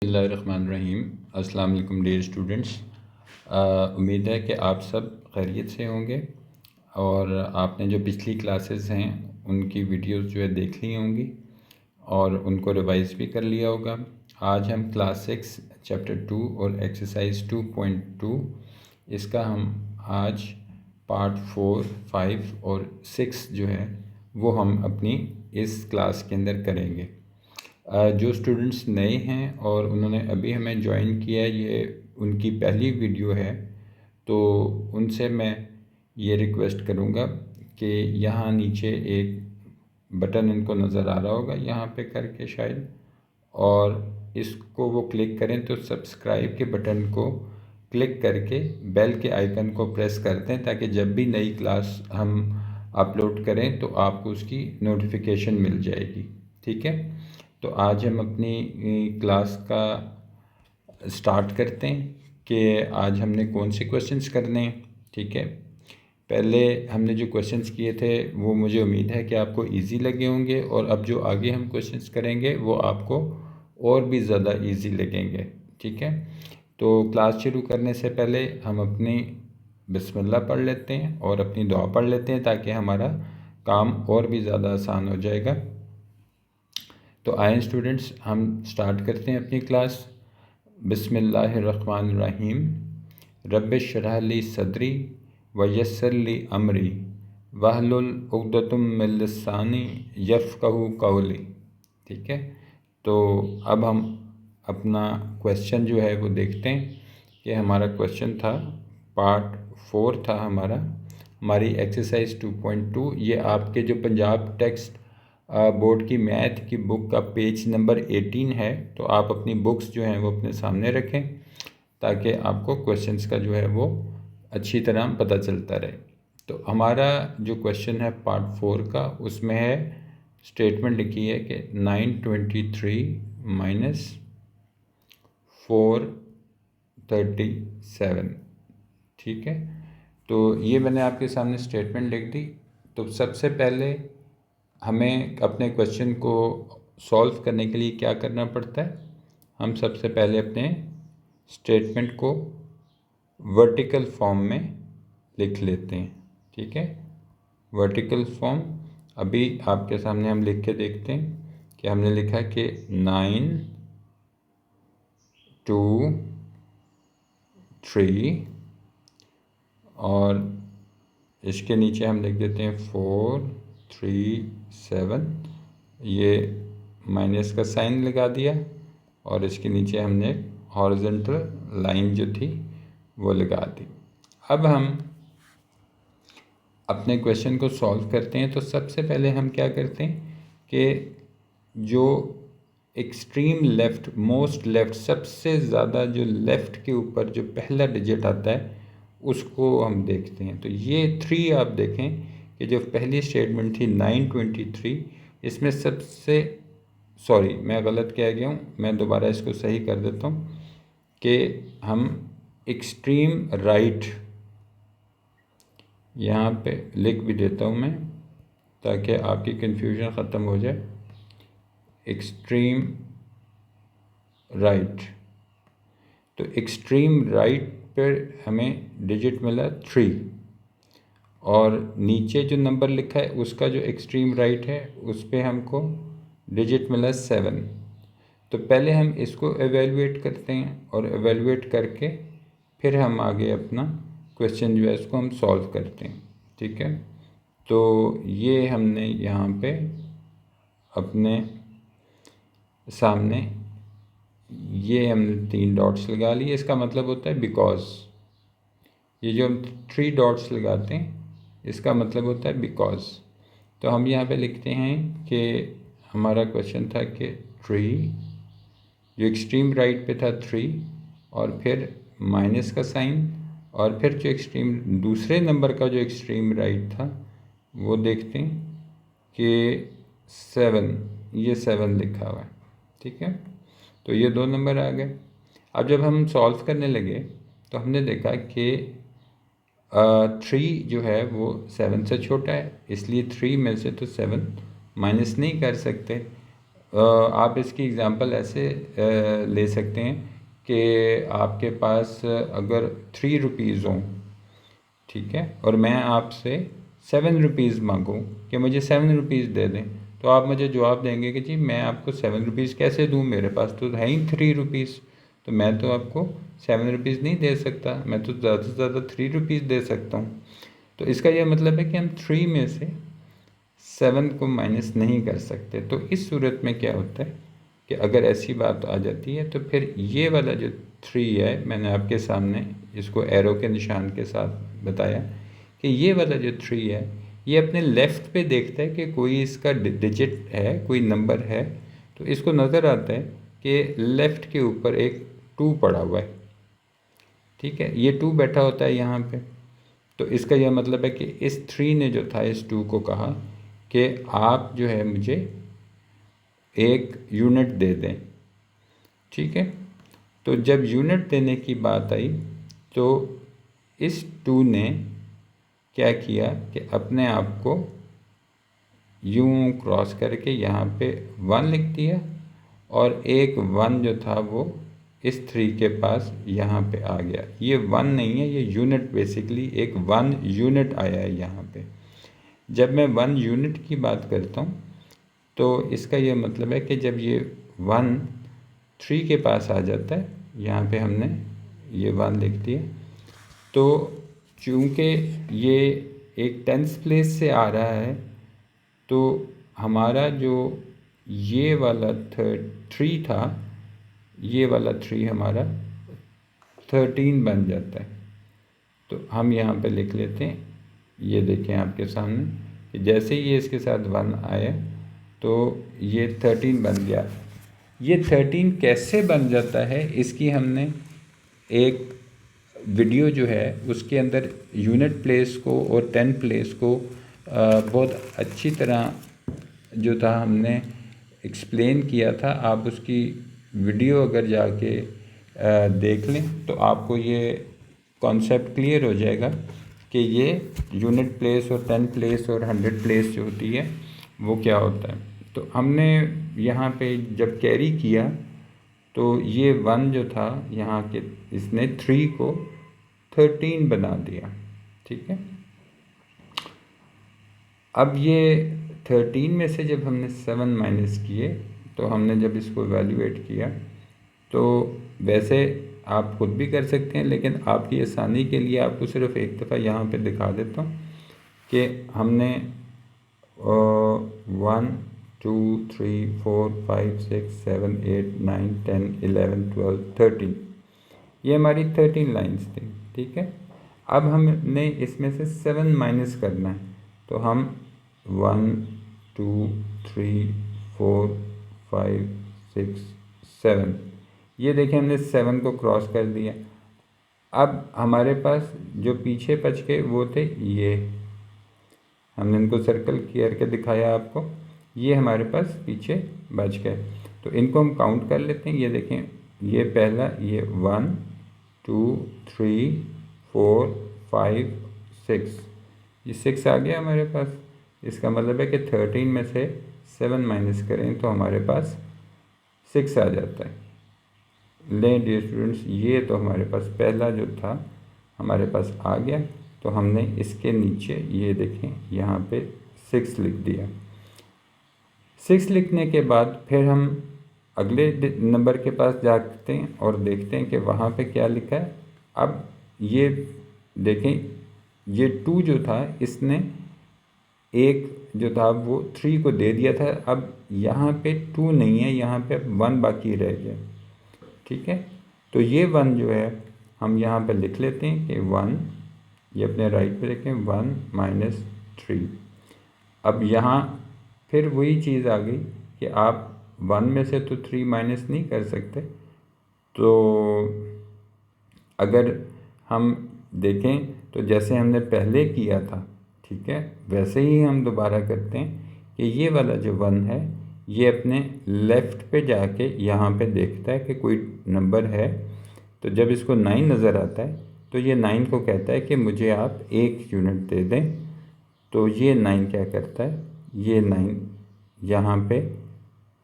बिस्मिल्लाहिर्रहमानिर्रहीम। अस्सलाम वालेकुम डियर स्टूडेंट्स। उम्मीद है कि आप सब खैरियत से होंगे और आपने जो पिछली क्लासेस हैं उनकी वीडियोस जो है देख ली होंगी और उनको रिवाइज भी कर लिया होगा। आज हम क्लास 6 चैप्टर 2 और एक्सरसाइज 2.2 इसका हम आज पार्ट 4, 5 और 6 जो है वो हम अपनी इस क्लास के अंदर करेंगे। जो स्टूडेंट्स नए हैं और उन्होंने अभी हमें ज्वाइन किया है, ये उनकी पहली वीडियो है, तो उनसे मैं ये रिक्वेस्ट करूँगा कि यहाँ नीचे एक बटन इनको नज़र आ रहा होगा यहाँ पे करके शायद, और इसको वो क्लिक करें तो सब्सक्राइब के बटन को क्लिक करके बेल के आइकन को प्रेस करते हैं ताकि जब भी नई क्लास हम अपलोड करें तो आपको उसकी नोटिफिकेशन मिल जाएगी। ठीक है, तो आज हम अपनी क्लास का स्टार्ट करते हैं कि आज हमने कौन से क्वेश्चंस करने हैं। ठीक है, पहले हमने जो क्वेश्चंस किए थे वो मुझे उम्मीद है कि आपको इजी लगे होंगे और अब जो आगे हम क्वेश्चंस करेंगे वो आपको और भी ज़्यादा इजी लगेंगे। ठीक है, तो क्लास शुरू करने से पहले हम अपनी बिस्मिल्लाह पढ़ लेते हैं और अपनी दुआ पढ़ लेते हैं ताकि हमारा काम और भी ज़्यादा आसान हो जाएगा। तो आए स्टूडेंट्स, हम स्टार्ट करते हैं अपनी क्लास। बिस्मिल्लाहिर्रहमानिर्रहीम। रब्बिश शरह ली सदरी व यस्सिर ली अमरी वहलुल उक़दतुम मिन लिसानी यफ़क़हू क़ौली। ठीक है, तो अब हम अपना क्वेश्चन जो है वो देखते हैं कि हमारा क्वेश्चन था पार्ट 4 था हमारी एक्सरसाइज 2.2। ये आपके जो पंजाब टेक्स्ट बोर्ड की मैथ की बुक का पेज नंबर 18 है, तो आप अपनी बुक्स जो हैं वो अपने सामने रखें ताकि आपको क्वेश्चंस का जो है वो अच्छी तरह पता चलता रहे। तो हमारा जो क्वेश्चन है पार्ट 4 का, उसमें है स्टेटमेंट लिखी है कि 923 माइनस 437। ठीक है, तो ये मैंने आपके सामने स्टेटमेंट लिख दी। तो सबसे पहले हमें अपने क्वेश्चन को सॉल्व करने के लिए क्या करना पड़ता है, हम सबसे पहले अपने स्टेटमेंट को वर्टिकल फॉर्म में लिख लेते हैं। ठीक है, वर्टिकल फॉर्म अभी आपके सामने हम लिख के देखते हैं कि हमने लिखा कि 9 2 3 और इसके नीचे हम लिख देते हैं 4 3 7, ये माइनस का साइन लगा दिया और इसके नीचे हमने हॉरिजॉन्टल लाइन जो थी वो लगा दी। अब हम अपने क्वेश्चन को सॉल्व करते हैं। तो सबसे पहले हम क्या करते हैं कि जो एक्सट्रीम लेफ़्ट, मोस्ट लेफ़्ट, सबसे ज़्यादा जो लेफ़्ट के ऊपर जो पहला डिजिट आता है उसको हम देखते हैं। तो ये 3 आप देखें कि जो पहली स्टेटमेंट थी 923, इसमें सबसे, सॉरी मैं गलत कह गया हूँ, मैं दोबारा इसको सही कर देता हूँ कि हम एक्सट्रीम राइट यहाँ पे लिख भी देता हूँ मैं ताकि आपकी कन्फ्यूजन ख़त्म हो जाए। एक्सट्रीम राइट, तो एक्सट्रीम राइट पर हमें डिजिट मिला 3 और नीचे जो नंबर लिखा है उसका जो एक्सट्रीम राइट है उस पर हमको डिजिट मिला 7। तो पहले हम इसको एवेलुएट करते हैं और एवेलुएट करके फिर हम आगे अपना क्वेश्चन जो है इसको हम सॉल्व करते हैं। ठीक है, तो ये हमने यहाँ पे अपने सामने ये हमने 3 डॉट्स लगा लिए। इसका मतलब होता है बिकॉज, ये जो हम 3 डॉट्स लगाते हैं इसका मतलब होता है बिकॉज। तो हम यहाँ पे लिखते हैं कि हमारा क्वेश्चन था कि 3, जो एक्सट्रीम राइट पे था 3 और फिर माइनस का साइन और फिर जो एक्सट्रीम दूसरे नंबर का जो एक्सट्रीम राइट था वो देखते हैं कि 7, ये 7 लिखा हुआ है। ठीक है, तो ये 2 नंबर आ गए। अब जब हम सॉल्व करने लगे तो हमने देखा कि 3 जो है वो 7 से छोटा है, इसलिए 3 में से तो 7 माइनस नहीं कर सकते। आप इसकी एग्ज़ाम्पल ऐसे ले सकते हैं कि आपके पास अगर 3 रुपीज़ हों, ठीक है, और मैं आपसे 7 रुपीज़ मांगूँ कि मुझे 7 रुपीज़ दे दें, तो आप मुझे जवाब देंगे कि जी मैं आपको 7 रुपीज़ कैसे दूँ, मेरे पास तो है ही 3 रुपीज़, तो मैं तो आपको 7 रुपीज़ नहीं दे सकता, मैं तो ज़्यादा से ज़्यादा 3 रुपीज़ दे सकता हूँ। तो इसका यह मतलब है कि हम 3 में से 7 को माइनस नहीं कर सकते। तो इस सूरत में क्या होता है कि अगर ऐसी बात आ जाती है तो फिर ये वाला जो 3 है, मैंने आपके सामने इसको एरो के निशान के साथ बताया कि ये वाला जो 3 है ये अपने लेफ़्ट पे देखता है कि कोई इसका डिजिट है, कोई नंबर है, तो इसको नज़र आता है कि लेफ़्ट के ऊपर एक 2 पड़ा हुआ है, ठीक है, ये 2 बैठा होता है यहाँ पे। तो इसका यह मतलब है कि इस 3 ने जो था इस 2 को कहा कि आप जो है मुझे एक यूनिट दे दें, ठीक है। तो जब यूनिट देने की बात आई तो इस 2 ने क्या किया कि अपने आप को यूं क्रॉस करके यहाँ पे 1 लिख दिया, और एक 1 जो था वो इस 3 के पास यहाँ पे आ गया। ये 1 नहीं है, ये यूनिट, बेसिकली एक 1 यूनिट आया है यहाँ पे। जब मैं 1 यूनिट की बात करता हूँ तो इसका ये मतलब है कि जब ये 1 3 के पास आ जाता है, यहाँ पे हमने ये 1 लिख दिया, तो चूँकि ये एक टेंस प्लेस से आ रहा है तो हमारा जो ये वाला 3 था, ये वाला 3 हमारा 13 बन जाता है। तो हम यहाँ पे लिख लेते हैं, ये देखें आपके सामने कि जैसे ही ये इसके साथ 1 आया तो ये 13 बन गया। ये 13 कैसे बन जाता है इसकी हमने एक वीडियो जो है उसके अंदर यूनिट प्लेस को और 10 प्लेस को बहुत अच्छी तरह जो था हमने एक्सप्लेन किया था। आप उसकी वीडियो अगर जाके देख लें तो आपको ये कॉन्सेप्ट क्लियर हो जाएगा कि ये यूनिट प्लेस और 10 प्लेस और 100 प्लेस जो होती है वो क्या होता है। तो हमने यहाँ पे जब कैरी किया तो ये 1 जो था यहाँ के, इसने 3 को 13 बना दिया, ठीक है। अब ये 13 में से जब हमने 7 माइनस किए तो हमने जब इसको वैल्यूएट किया, तो वैसे आप खुद भी कर सकते हैं, लेकिन आपकी आसानी के लिए आपको सिर्फ एक दफ़ा यहाँ पे दिखा देता हूँ कि हमने 1 2 3 4 5 6 7 8 9 10 11 12 13, ये हमारी 13 लाइंस थी, ठीक है। अब हमने इसमें से 7 माइनस करना है, तो हम 1 2 3 4 5 6 7, ये देखें हमने 7 को क्रॉस कर दिया। अब हमारे पास जो पीछे बच गए वो थे, ये हमने इनको सर्कल करके दिखाया आपको, ये हमारे पास पीछे बच गए। तो इनको हम काउंट कर लेते हैं। ये देखें, ये पहला, ये 1 2 3 4 5 6, ये 6 आ गया हमारे पास। इसका मतलब है कि 13 में से 7 माइनस करें तो हमारे पास 6 आ जाता है। लें डियर स्टूडेंट्स, ये तो हमारे पास पहला जो था हमारे पास आ गया, तो हमने इसके नीचे ये देखें यहाँ पे 6 लिख दिया। 6 लिखने के बाद फिर हम अगले नंबर के पास जाते हैं और देखते हैं कि वहाँ पे क्या लिखा है। अब ये देखें, ये 2 जो था इसने एक जो था वो 3 को दे दिया था। अब यहाँ पे 2 नहीं है, यहाँ पे 1 बाकी रह गया, ठीक है। तो ये 1 जो है हम यहाँ पे लिख लेते हैं कि 1, ये अपने राइट पे लिखें, 1 माइनस 3। अब यहाँ फिर वही चीज़ आ गई कि आप 1 में से तो 3 माइनस नहीं कर सकते, तो अगर हम देखें तो जैसे हमने पहले किया था, ठीक है, वैसे ही हम दोबारा करते हैं कि ये वाला जो 1 है ये अपने लेफ़्ट पे जाके यहाँ पे देखता है कि कोई नंबर है। तो जब इसको 9 नज़र आता है तो ये 9 को कहता है कि मुझे आप 1 यूनिट दे दें। तो ये 9 क्या करता है, ये 9 यहाँ पे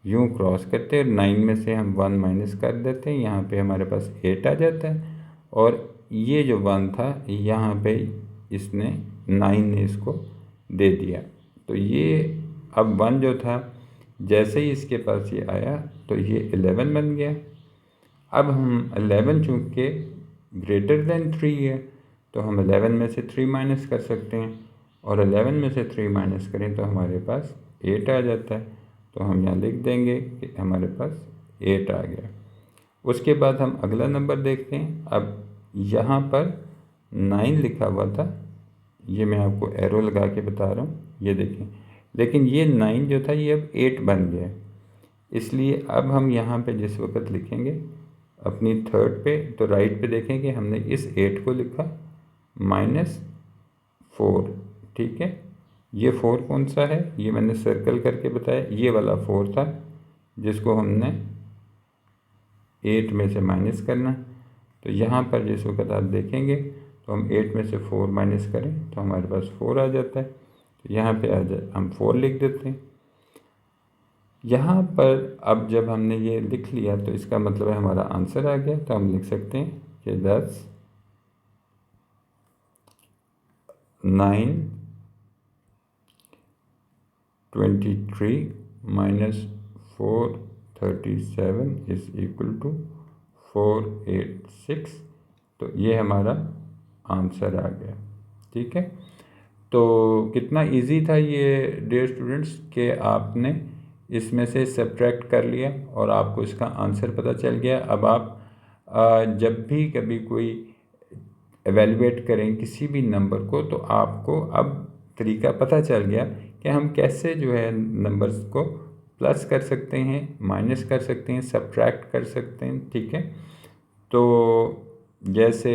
यूँ क्रॉस करते हैं और 9 में से हम 1 माइनस कर देते हैं, यहाँ पे हमारे पास 8 आ जाता है। और ये जो 1 था यहाँ पे इसने 9 ने इसको दे दिया। तो ये अब 1 जो था जैसे ही इसके पास ये आया तो ये 11 बन गया। अब हम 11 चूँकि ग्रेटर देन 3 है तो हम 11 में से 3 माइनस कर सकते हैं, और 11 में से 3 माइनस करें तो हमारे पास 8 आ जाता है। तो हम यहाँ लिख देंगे कि हमारे पास 8 आ गया। उसके बाद हम अगला नंबर देखते हैं। अब यहाँ पर 9 लिखा हुआ था, ये मैं आपको एरो लगा के बता रहा हूँ, ये देखें। लेकिन ये 9 जो था ये अब 8 बन गया, इसलिए अब हम यहाँ पे जिस वक्त लिखेंगे अपनी थर्ड पे, तो राइट पे देखें कि हमने इस 8 को लिखा -4। ठीक है, ये 4 कौन सा है, ये मैंने सर्कल करके बताया, ये वाला 4 था जिसको हमने 8 में से माइनस करना। तो यहाँ पर जिस वक्त आप देखेंगे तो हम 8 में से 4 माइनस करें तो हमारे पास 4 आ जाता है। तो यहाँ पे आ जाए हम 4 लिख देते हैं। यहाँ पर अब जब हमने ये लिख लिया तो इसका मतलब है हमारा आंसर आ गया। तो हम लिख सकते हैं कि 10 9 23 -4 37 इज इक्वल टू 486। तो ये हमारा आंसर आ गया। ठीक है, तो कितना इजी था ये डियर स्टूडेंट्स कि आपने इसमें से सब्ट्रैक्ट कर लिया और आपको इसका आंसर पता चल गया। अब आप जब भी कभी कोई एवेलुएट करें किसी भी नंबर को तो आपको अब तरीका पता चल गया कि हम कैसे जो है नंबर्स को प्लस कर सकते हैं, माइनस कर सकते हैं, सब्ट्रैक्ट कर सकते हैं। ठीक है, तो जैसे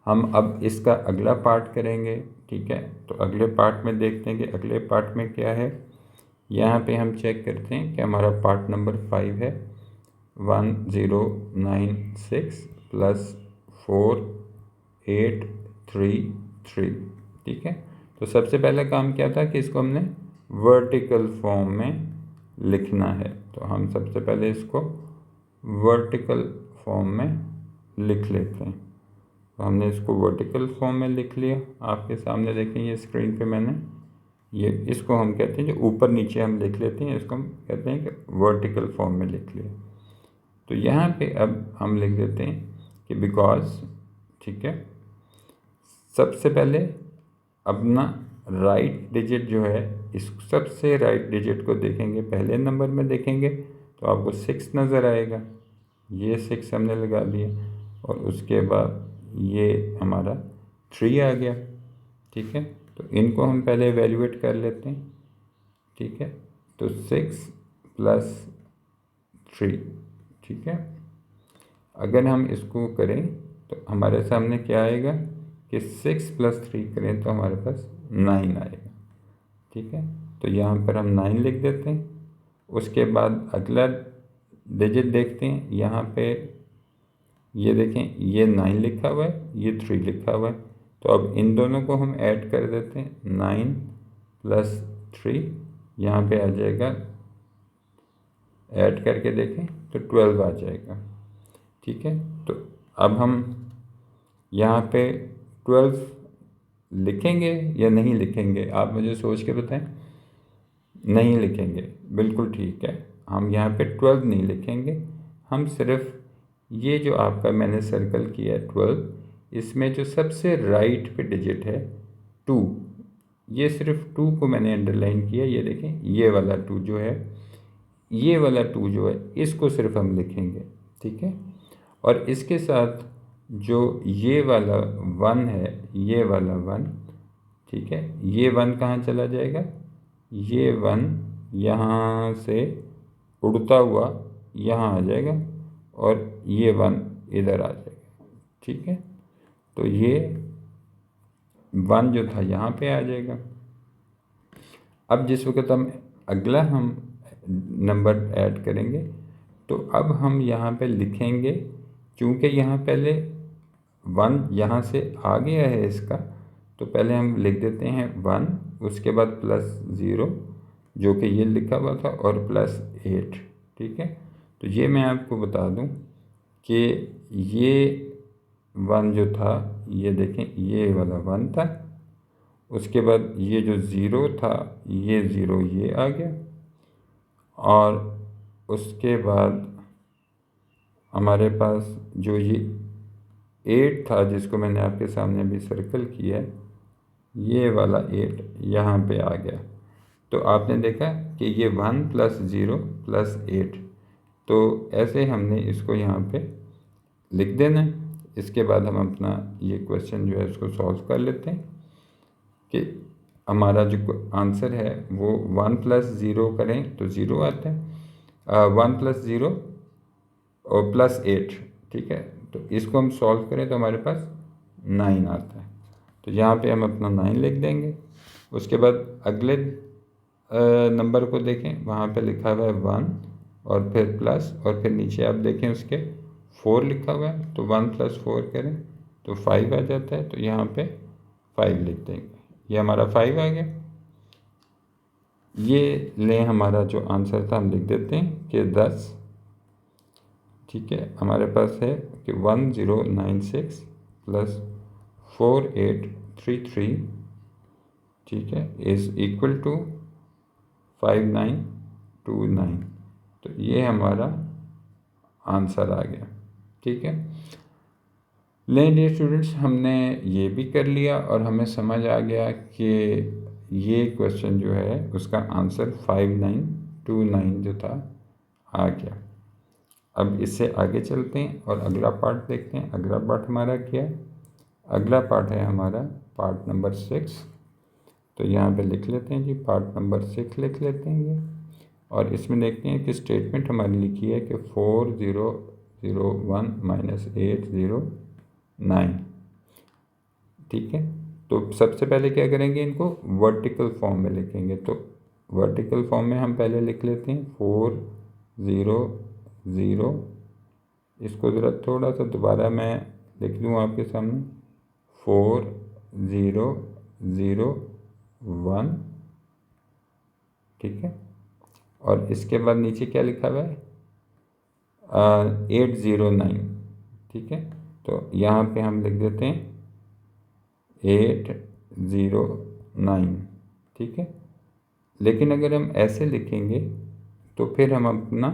हम अब इसका अगला पार्ट करेंगे। ठीक है, तो अगले पार्ट में देखते हैं कि अगले पार्ट में क्या है। यहाँ पे हम चेक करते हैं कि हमारा पार्ट नंबर 5 है 1096 + 4833। ठीक है, तो सबसे पहला काम क्या था कि इसको हमने वर्टिकल फॉर्म में लिखना है। तो हम सबसे पहले इसको वर्टिकल फॉर्म में लिख लेते हैं। तो हमने इसको वर्टिकल फॉर्म में लिख लिया। आपके सामने देखें ये स्क्रीन पे मैंने ये, इसको हम कहते हैं जो ऊपर नीचे हम लिख लेते हैं, इसको हम कहते हैं कि वर्टिकल फॉर्म में लिख लिया। तो यहाँ पे अब हम लिख देते हैं कि बिकॉज, ठीक है, सबसे पहले अपना राइट डिजिट जो है, इस सबसे राइट डिजिट को देखेंगे, पहले नंबर में देखेंगे तो आपको 6 नज़र आएगा। ये 6 हमने लगा लिया और उसके बाद ये हमारा 3 आ गया। ठीक है, तो इनको हम पहले एवेल्यूएट कर लेते हैं। ठीक है, तो 6 + 3। ठीक है, अगर हम इसको करें तो हमारे सामने क्या आएगा कि 6 + 3 करें तो हमारे पास 9 आएगा। ठीक है, तो यहाँ पर हम 9 लिख देते हैं। उसके बाद अगला डिजिट देखते हैं, यहाँ पे ये देखें ये 9 लिखा हुआ है, ये 3 लिखा हुआ है। तो अब इन दोनों को हम ऐड कर देते हैं, 9 + 3 यहाँ पे आ जाएगा, ऐड करके देखें तो 12 आ जाएगा। ठीक है, तो अब हम यहाँ पे 12 लिखेंगे या नहीं लिखेंगे, आप मुझे सोच के बताएं। नहीं लिखेंगे, बिल्कुल ठीक है, हम यहाँ पे 12 नहीं लिखेंगे। हम सिर्फ ये जो आपका मैंने सर्कल किया है 12, इसमें जो सबसे राइट पे डिजिट है 2, ये सिर्फ 2 को मैंने अंडरलाइन किया। ये देखें ये वाला 2 जो है, ये वाला 2 जो है इसको सिर्फ हम लिखेंगे। ठीक है, और इसके साथ जो ये वाला 1 है, ये वाला 1, ठीक है, ये 1 कहाँ चला जाएगा, ये 1 यहाँ से उड़ता हुआ यहाँ आ जाएगा और ये 1 इधर आ जाएगा। ठीक है, तो ये 1 जो था यहाँ पे आ जाएगा। अब जिस वक्त हम अगला हम नंबर ऐड करेंगे तो अब हम यहाँ पे लिखेंगे, क्योंकि यहाँ पहले 1 यहाँ से आ गया है इसका, तो पहले हम लिख देते हैं 1, उसके बाद +0, जो कि ये लिखा हुआ था, और +8। ठीक है, तो ये मैं आपको बता दूं कि ये 1 जो था, ये देखें ये वाला 1 था, उसके बाद ये जो 0 था, ये 0 ये आ गया, और उसके बाद हमारे पास जो ये 8 था जिसको मैंने आपके सामने अभी सर्कल किया है, ये वाला 8 यहाँ पे आ गया। तो आपने देखा कि ये 1 + 0 + 8, तो ऐसे हमने इसको यहाँ पे लिख देना है। इसके बाद हम अपना ये क्वेश्चन जो है उसको सॉल्व कर लेते हैं कि हमारा जो आंसर है वो 1 + 0 करें तो 0 आता है, 1 + 0 और +8। ठीक है, तो इसको हम सॉल्व करें तो हमारे पास 9 आता है। तो यहाँ पे हम अपना 9 लिख देंगे। उसके बाद अगले नंबर को देखें, वहाँ पे लिखा हुआ है 1 और फिर प्लस, और फिर नीचे आप देखें उसके 4 लिखा हुआ है, तो 1 + 4 करें तो 5 आ जाता है। तो यहाँ पे 5 लिख देंगे, ये हमारा 5 आ गया। ये लें हमारा जो आंसर था हम लिख देते हैं कि 10। ठीक है, हमारे पास है कि 1096 + 4833, ठीक है, = 5929। तो ये हमारा आंसर आ गया। ठीक है, लें डियर स्टूडेंट्स, हमने ये भी कर लिया और हमें समझ आ गया कि ये क्वेश्चन जो है उसका आंसर 5929 जो था आ गया। अब इससे आगे चलते हैं और अगला पार्ट देखते हैं। अगला पार्ट हमारा क्या है? अगला पार्ट है हमारा पार्ट नंबर 6। तो यहाँ पे लिख लेते हैं जी, पार्ट नंबर 6 लिख लेते हैं ये, और इसमें देखते हैं कि स्टेटमेंट हमारी लिखी है कि 4001 - 809। ठीक है, तो सबसे पहले क्या करेंगे, इनको वर्टिकल फॉर्म में लिखेंगे। तो वर्टिकल फॉर्म में हम पहले लिख लेते हैं 400। इसको ज़रा थोड़ा सा दोबारा मैं लिख दूँ आपके सामने, 4001। ठीक है, और इसके बाद नीचे क्या लिखा हुआ है, 809। ठीक है, तो यहाँ पे हम लिख देते हैं 809। ठीक है, लेकिन अगर हम ऐसे लिखेंगे तो फिर हम अपना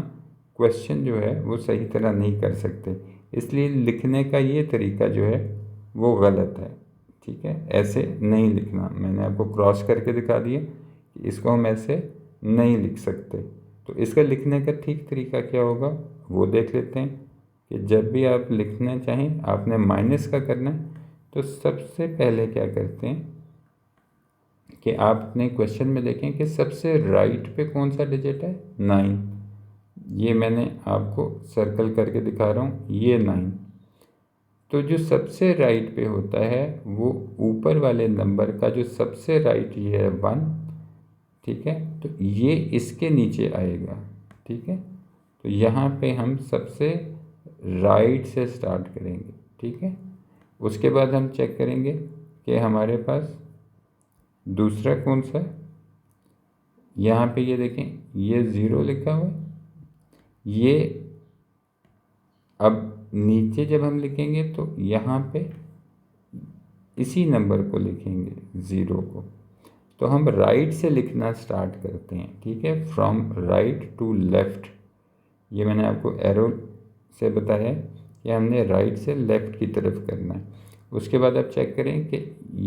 क्वेश्चन जो है वो सही तरह नहीं कर सकते, इसलिए लिखने का ये तरीका जो है वो गलत है। ठीक है, ऐसे नहीं लिखना, मैंने आपको क्रॉस करके दिखा दिया कि इसको हम ऐसे नहीं लिख सकते। तो इसका लिखने का ठीक तरीका क्या होगा वो देख लेते हैं कि जब भी आप लिखना चाहें, आपने माइनस का करना है, तो सबसे पहले क्या करते हैं कि आप अपने क्वेश्चन में देखें कि सबसे राइट पे कौन सा डिजिट है, 9। ये मैंने आपको सर्कल करके दिखा रहा हूँ, ये 9। तो जो सबसे राइट पे होता है वो ऊपर वाले नंबर का जो सबसे राइट ये है 1। ठीक है, तो ये इसके नीचे आएगा। ठीक है, तो यहाँ पे हम सबसे राइट से स्टार्ट करेंगे। ठीक है, उसके बाद हम चेक करेंगे कि हमारे पास दूसरा कौन सा है। यहाँ पे ये देखें, ये 0 लिखा हुआ है। ये अब नीचे जब हम लिखेंगे तो यहाँ पे इसी नंबर को लिखेंगे, 0 को। तो हम राइट से लिखना स्टार्ट करते हैं। ठीक है, फ्रॉम राइट टू लेफ़्ट, ये मैंने आपको एरो से बताया कि हमने राइट से लेफ़्ट की तरफ करना है। उसके बाद आप चेक करें कि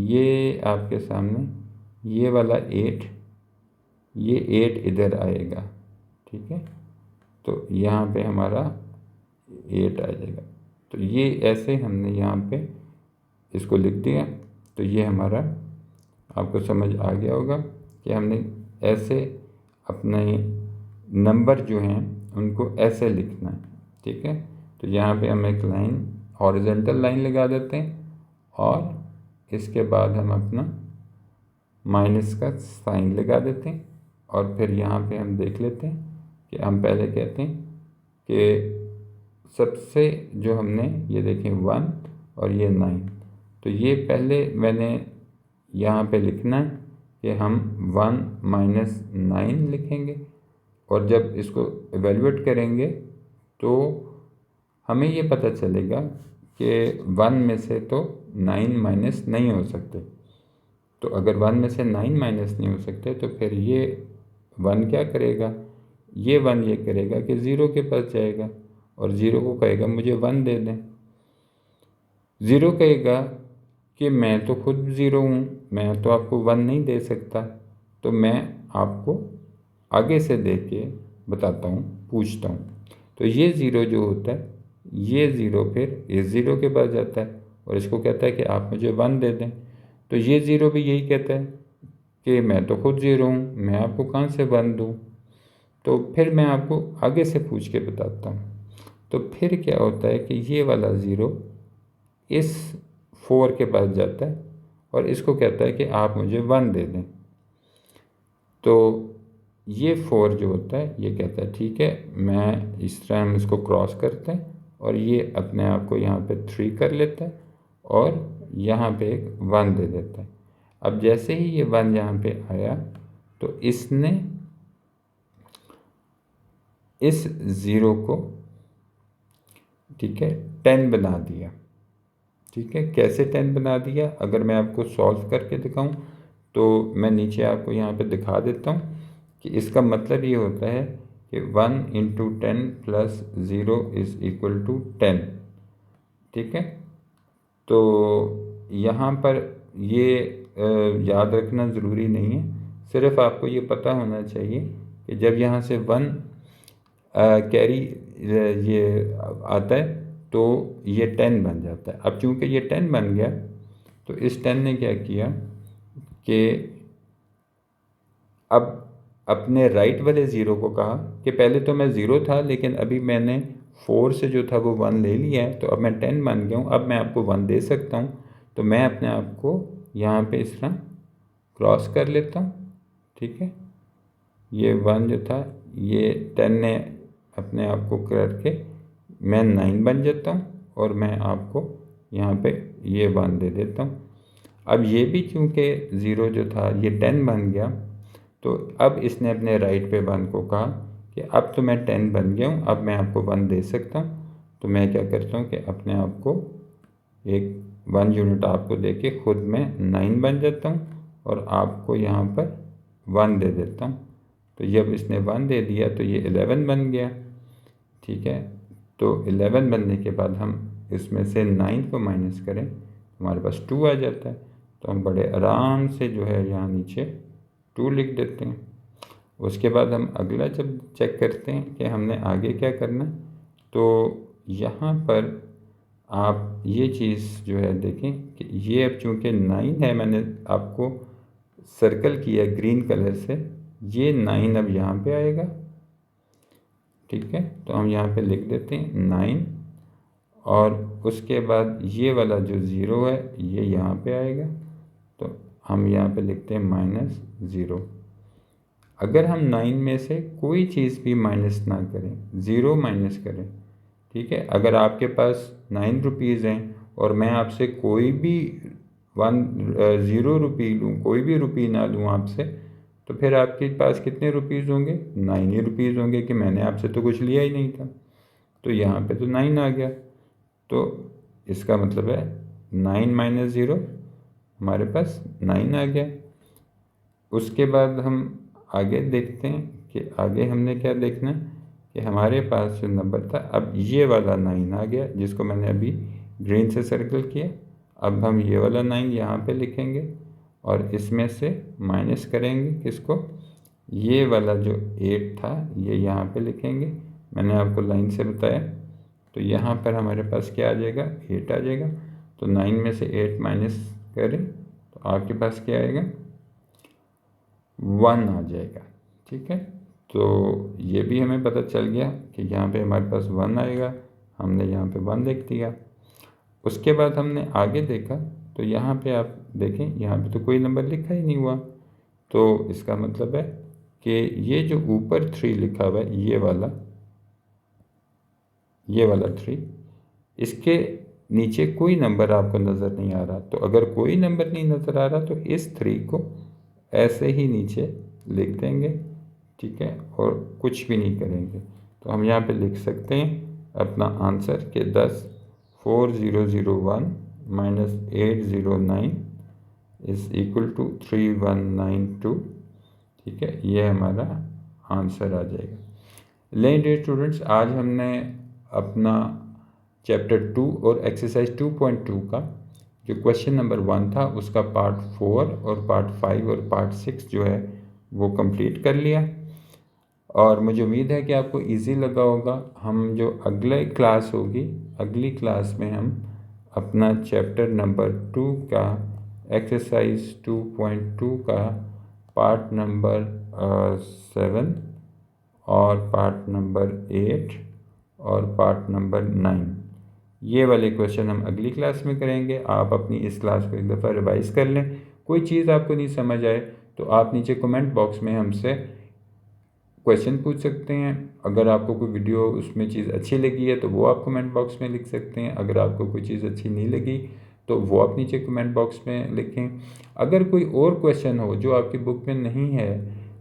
ये आपके सामने ये वाला 8, ये 8 इधर आएगा। ठीक है, तो यहाँ पे हमारा 8 आ जाएगा। तो ये ऐसे हमने यहाँ पे इसको लिख दिया। तो ये हमारा आपको समझ आ गया होगा कि हमने ऐसे अपने नंबर जो हैं उनको ऐसे लिखना है। ठीक है, तो यहाँ पे हम एक लाइन, हॉरिजॉन्टल लाइन लगा देते हैं, और इसके बाद हम अपना माइनस का साइन लगा देते हैं, और फिर यहाँ पे हम देख लेते हैं कि हम पहले कहते हैं कि सबसे जो हमने ये देखें 1 और ये 9, तो ये पहले मैंने यहाँ पे लिखना है कि हम 1 - 9 लिखेंगे और जब इसको एवेलुएट करेंगे तो हमें ये पता चलेगा कि 1 में से तो 9 माइनस नहीं हो सकते। तो अगर 1 में से 9 माइनस नहीं हो सकते तो फिर ये 1 क्या करेगा, ये 1 ये करेगा कि 0 के पास जाएगा और 0 को कहेगा मुझे 1 दे दें। 0 कहेगा कि मैं तो खुद 0 हूँ, मैं तो आपको 1 नहीं दे सकता, तो मैं आपको आगे से दे के बताता हूँ, पूछता हूँ। तो ये 0 जो होता है, ये 0 फिर इस 0 के पास जाता है और इसको कहता है कि आप मुझे 1 दे दें। तो ये 0 भी यही कहता है कि मैं तो खुद 0 हूँ, मैं आपको कहाँ से 1 दूँ। तो फिर मैं आपको आगे से पूछ के बताता हूँ। तो फिर क्या होता है कि ये वाला 0 इस 4 के पास जाता है और इसको कहता है कि आप मुझे 1 दे दें। तो ये 4 जो होता है ये कहता है ठीक है, मैं इस तरह हम इसको क्रॉस करते हैं और ये अपने आप को यहाँ पे 3 कर लेता है और यहाँ पे एक 1 दे देता है। अब जैसे ही ये 1 यहाँ पे आया तो इसने इस 0 को ठीक है 10 बना दिया। ठीक है, कैसे 10 बना दिया, अगर मैं आपको सॉल्व करके दिखाऊं तो मैं नीचे आपको यहाँ पे दिखा देता हूँ कि इसका मतलब ये होता है कि 1 × 10 + 0 = 10। ठीक है, तो यहाँ पर ये याद रखना ज़रूरी नहीं है, सिर्फ आपको ये पता होना चाहिए कि जब यहाँ से 1 कैरी ये आता है तो ये 10 बन जाता है। अब चूँकि ये 10 बन गया तो इस 10 ने क्या किया कि अब अपने राइट वाले 0 को कहा कि पहले तो मैं 0 था लेकिन अभी मैंने 4 से जो था वो 1 ले लिया है, तो अब मैं 10 बन गया हूँ, अब मैं आपको 1 दे सकता हूँ। तो मैं अपने आप को यहाँ पे इस तरह क्रॉस कर लेता हूँ। ठीक है, ये 1 जो था ये 10 ने अपने आप को करके मैं 9 बन जाता हूँ और मैं आपको यहाँ पे ये 1 दे देता हूँ। अब ये भी चूँकि 0 जो था ये 10 बन गया, तो अब इसने अपने राइट पे 1 को कहा कि अब तो मैं 10 बन गया हूँ, अब मैं आपको 1 दे सकता हूँ। तो मैं क्या करता हूँ कि अपने आप को एक 1 यूनिट आपको दे के खुद मैं 9 बन जाता हूँ और आपको यहाँ पर 1 दे देता हूँ। तो जब इसने 1 दे दिया तो ये 11 बन गया। ठीक है, तो 11 बनने के बाद हम इसमें से 9 को माइनस करें तो हमारे पास 2 आ जाता है। तो हम बड़े आराम से जो है यहाँ नीचे 2 लिख देते हैं। उसके बाद हम अगला जब चेक करते हैं कि हमने आगे क्या करना, तो यहाँ पर आप ये चीज़ जो है देखें कि ये अब चूँकि 9 है, मैंने आपको सर्कल किया ग्रीन कलर से, ये 9 अब यहाँ पे आएगा। ठीक है, तो हम यहाँ पे लिख देते हैं 9 और उसके बाद ये वाला जो 0 है ये यहाँ पे आएगा, तो हम यहाँ पे लिखते हैं -0। अगर हम 9 में से कोई चीज़ भी माइनस ना करें, 0 माइनस करें, ठीक है, अगर आपके पास 9 रुपीज़ हैं और मैं आपसे कोई भी 0 रुपये लूँ, कोई भी रुपये ना लूँ आपसे, तो फिर आपके पास कितने रुपीज़ होंगे, 9 ही रुपीज़ होंगे कि मैंने आपसे तो कुछ लिया ही नहीं था। तो यहाँ पे तो 9 आ गया, तो इसका मतलब है 9 - 0 हमारे पास 9 आ गया। उसके बाद हम आगे देखते हैं कि आगे हमने क्या देखना है कि हमारे पास जो नंबर था, अब ये वाला 9 आ गया जिसको मैंने अभी ग्रीन से सर्कल किया। अब हम ये वाला 9 यहाँ पे लिखेंगे और इसमें से माइनस करेंगे किसको, ये वाला जो 8 था ये यहाँ पे लिखेंगे। मैंने आपको लाइन से बताया, तो यहाँ पर हमारे पास क्या आ जाएगा, 8 आ जाएगा। तो 9 में से 8 माइनस करें तो आपके पास क्या आएगा, 1 आ जाएगा। ठीक है, तो ये भी हमें पता चल गया कि यहाँ पे हमारे पास 1 आएगा, हमने यहाँ पे 1 लिख दिया। उसके बाद हमने आगे देखा तो यहाँ पे आप देखें, यहाँ पे तो कोई नंबर लिखा ही नहीं हुआ, तो इसका मतलब है कि ये जो ऊपर 3 लिखा हुआ है, ये वाला 3, इसके नीचे कोई नंबर आपको नज़र नहीं आ रहा। तो अगर कोई नंबर नहीं नज़र आ रहा तो इस 3 को ऐसे ही नीचे लिख देंगे, ठीक है, और कुछ भी नहीं करेंगे। तो हम यहाँ पे लिख सकते हैं अपना आंसर कि 10 4001 माइनस 809 इज़ इक्वल टू 3192, ठीक है, ये हमारा आंसर आ जाएगा। लें डियर स्टूडेंट्स, आज हमने अपना चैप्टर 2 और एक्सरसाइज 2.2 का जो क्वेश्चन नंबर 1 था उसका पार्ट 4 और पार्ट 5 और पार्ट 6 जो है वो कंप्लीट कर लिया, और मुझे उम्मीद है कि आपको इजी लगा होगा। हम जो अगले क्लास होगी, अगली क्लास में हम अपना चैप्टर नंबर 2 का एक्सरसाइज 2.2 का पार्ट नंबर 7 और पार्ट नंबर 8 और पार्ट नंबर 9, ये वाले क्वेश्चन हम अगली क्लास में करेंगे। आप अपनी इस क्लास को एक दफ़ा रिवाइज कर लें। कोई चीज़ आपको नहीं समझ आए तो आप नीचे कमेंट बॉक्स में हमसे क्वेश्चन पूछ सकते हैं। अगर आपको कोई वीडियो उसमें चीज़ अच्छी लगी है तो वो आप कमेंट बॉक्स में लिख सकते हैं। अगर आपको कोई चीज़ अच्छी नहीं लगी तो वो आप नीचे कमेंट बॉक्स में लिखें। अगर कोई और क्वेश्चन हो जो आपकी बुक में नहीं है,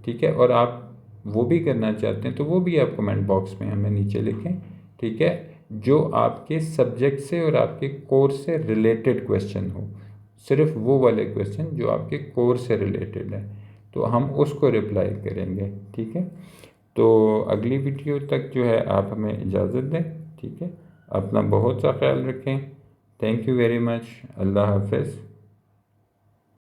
ठीक है, और आप वो भी करना चाहते हैं तो वो भी आप कमेंट बॉक्स में हमें नीचे लिखें, ठीक है, जो आपके सब्जेक्ट से और आपके कोर्स से रिलेटेड क्वेश्चन हो, सिर्फ वो वाले क्वेश्चन जो आपके कोर्स से रिलेटेड है, तो हम उसको रिप्लाई करेंगे, ठीक है। तो अगली वीडियो तक जो है आप हमें इजाज़त दें, ठीक है। अपना बहुत सा ख्याल रखें। Thank you very much. अल्लाह हाफ़िज़।